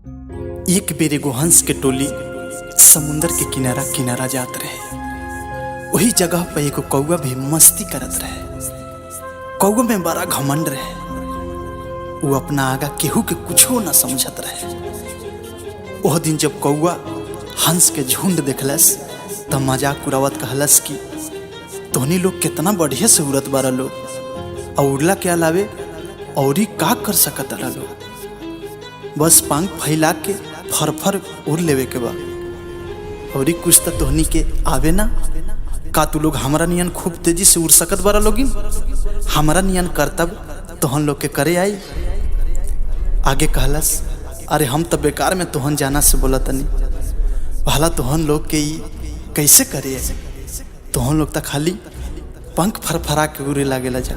एक बेर एगो हंस के टोली समुंदर के किनारा किनारा जात रहे। वही जगह पे एगो कौआ भी मस्ती करत रहे। कौआ में बड़ा घमंड रहे। वो अपना आगा केहू के कुछो न समझत रहे। वह दिन जब कौआ हंस के झुंड देखलस तब मजाक उड़ावत कहलस कि तोहनी लोग कितना बढ़िया से उड़त बारा लोग, और उड़ला के अलावे और ही का कर सकत रहा लोग। बस पंख फैला के फर उड़ लेवे के बा, और कुछ तो तोहनी के आवे ना। का तू लोग हमारा नियन खूब तेजी से उड़ सकत बारा लोगिन? हमारा नियन करतब तोहन लोग के करे आई। आगे कहलस, अरे हम तो बेकार में तोहन जाना से बोला तनी, भला तोहन लोग के कैसे करे? तोहन लोग तो खाली पंख फरफरा के उड़े लागेला जा।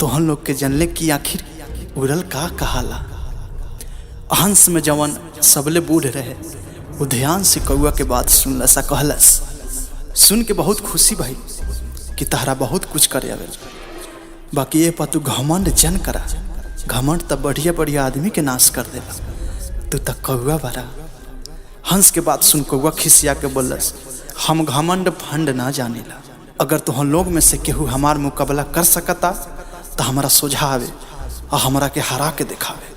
तोहन लोग के जनले की आखिर उड़ल का कहाला। हंस में जवन सबले बूढ़ रहे वो ध्यान से कौआ के बात सुनलस आ कहलस, सुन के बहुत खुशी भाई कि तहरा बहुत कुछ करे आवे, बाकी ये पर तू घमंड जन करा। घमंड तब बढ़िया बढ़िया आदमी के नाश कर देला। तू तक कौआ बारा। हंस के बात सुन कौआ खिसिया के बोलस, हम घमंड फंड ना जानेला। अगर तुहन लोग में से केहू हमार मुकाबला कर सकता तो हमारा सोझा आवे और हमारा के हरा के दिखावे।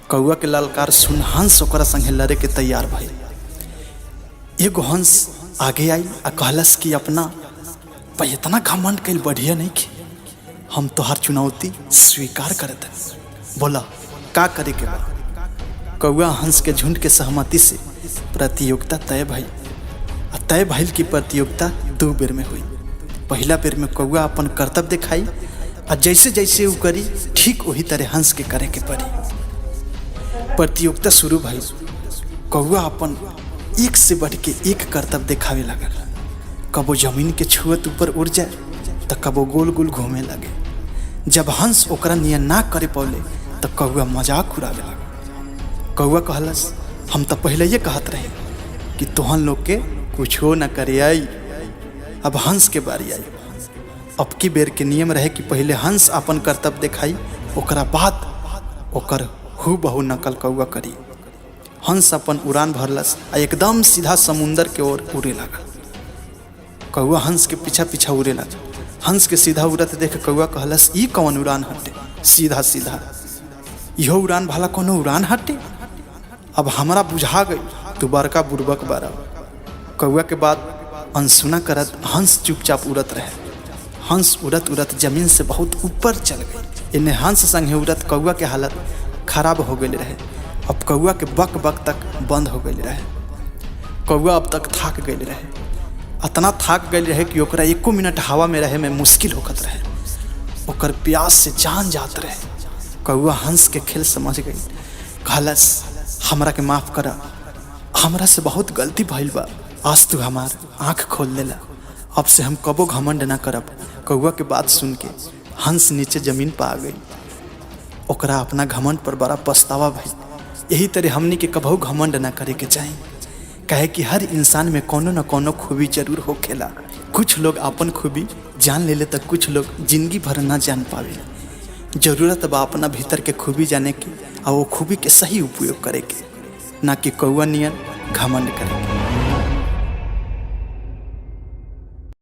कौआ के ललकार सुन हंस ओकरा संगे लड़े के तैयार भई। एगो हंस आगे आई आ कहलस कि अपना पर इतना घमंड कइल बढ़िया नहीं कि हम तोहार चुनौती स्वीकार करत हैं। बोला का करे के बा? कौआ हंस के झुंड के सहमति से प्रतियोगिता तय भई। तय भइल की प्रतियोगिता 2 बेर में हुई। पहला बेर में कौआ अपन कर्तव्य दिखाई और जैसे जैसे वो करी ठीक वही तरह हंस के करे के पड़ी। प्रतियोगिता शुरू भई। कौआ अपन एक से बढ़ के एक कर्तव्य दिखावे लगल। कबो जमीन के छुअत ऊपर उड़ जाए तो कबो गोल गोल घूमे लगे। जब हंस ओकरा नियन ना करे पौले तो कौआ मजाक उड़ावे लगे। कौआ कहलस, हम तो पहले ये कहत रहे कि तोहन लोग के कुछो न करे आई। अब हंस के बारी आई। अब की बेर के नियम रहे कि पहले हंस अपन कर्तव्य दिखाई, ओकरा बाद ओकर हूबहू नकल कौआ करी। हंस अपन उड़ान भरलस आ एकदम सीधा समुंदर के ओर उड़े लगा। कौआ हंस के पीछा पीछा उड़े लगा। हंस के सीधा उड़त देख कौआ कहलस, ई कौन उड़ान हटे? सीधा सीधा इहो उड़ान भला कोनो उड़ान हटे? अब हमरा बुझा गई तू बड़का बुड़बक बारा। कौआ के बाद अनसुना करत हंस चुपचाप उड़त रहे। हंस उड़त उड़त जमीन से बहुत ऊपर चल गई। इन्हें हंस संगे उड़त कौआ के हालत खराब हो गई रहे। अब कौआ के बक बक तक बंद हो गई रहे। कौआ अब तक थाक गई रहे। इतना थाक गई रहे कि ओकरा 1 मिनट हवा में रहे में मुश्किल होकत रहे। ओकर प्यास से जान जात रहे। कौआ हंस के खेल समझ गई। कहलस, हमरा के माफ करा, हमरा से बहुत गलती भइल बा। आज तू हमार आँख खोल देला। अब से हम कबो घमंड ना करब। कौआ के बात सुन के हंस नीचे जमीन पर आ गई। ओकरा अपना घमंड पर बड़ा पछतावा भइल। यही तरह हमनी के कबहू घमंड ना करे के चाही, काहे कि हर इंसान में कोनो न कोनो खूबी जरूर होखेला। कुछ लोग अपन खूबी जान लेले तो कुछ लोग जिंदगी भर ना जान पावे। जरूरत बा अपना भीतर के खूबी जाने की और वो खूबी के सही उपयोग करे के, ना कि कौआ नियन घमंड करे के।